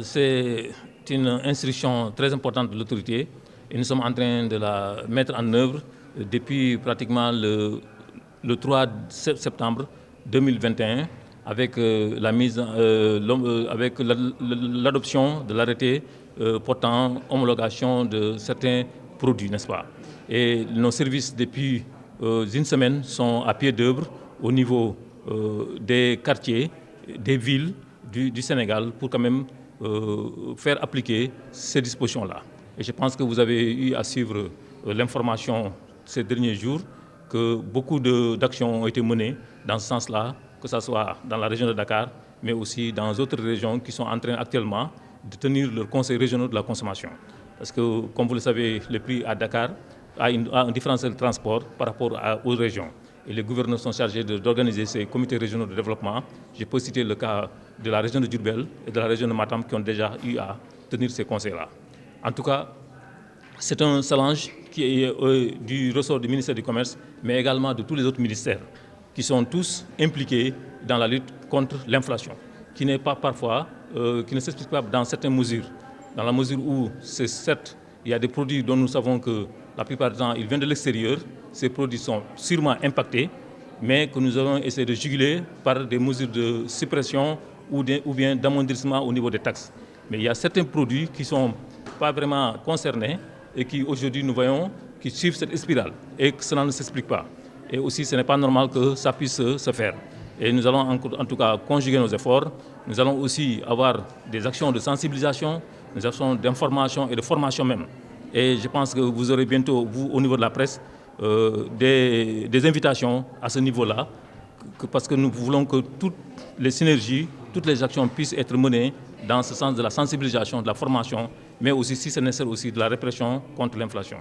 c'est une instruction très importante de l'autorité et nous sommes en train de la mettre en œuvre depuis pratiquement le 3 septembre 2021 avec l'adoption de l'arrêté portant homologation de certains produits, n'est-ce pas? Et nos services depuis une semaine sont à pied d'œuvre au niveau des quartiers, des villes du Sénégal pour quand même faire appliquer ces dispositions-là. Et je pense que vous avez eu à suivre l'information ces derniers jours que beaucoup d'actions ont été menées dans ce sens-là, que ce soit dans la région de Dakar, mais aussi dans d'autres régions qui sont en train actuellement de tenir leurs conseils régionaux de la consommation. Parce que, comme vous le savez, le prix à Dakar a un différentiel de transport par rapport aux régions. Et les gouverneurs sont chargés d'organiser ces comités régionaux de développement. Je peux citer le cas de la région de Diourbel et de la région de Matam qui ont déjà eu à tenir ces conseils-là. En tout cas, c'est un challenge qui est du ressort du ministère du Commerce, mais également de tous les autres ministères, qui sont tous impliqués dans la lutte contre l'inflation, qui n'est pas parfois, qui ne s'explique pas dans certaines mesures. Dans la mesure où, certes, il y a des produits dont nous savons que la plupart du temps, ils viennent de l'extérieur. Ces produits sont sûrement impactés, mais que nous allons essayer de juguler par des mesures de suppression ou bien d'amondissement au niveau des taxes. Mais il y a certains produits qui ne sont pas vraiment concernés et qui aujourd'hui nous voyons qui suivent cette spirale et que cela ne s'explique pas. Et aussi ce n'est pas normal que ça puisse se faire. Et nous allons en tout cas conjuguer nos efforts. Nous allons aussi avoir des actions de sensibilisation, des actions d'information et de formation même. Et je pense que vous aurez bientôt, vous, au niveau de la presse, des invitations à ce niveau-là, parce que nous voulons que toutes les synergies, toutes les actions puissent être menées dans ce sens de la sensibilisation, de la formation, mais aussi, si c'est nécessaire, aussi de la répression contre l'inflation.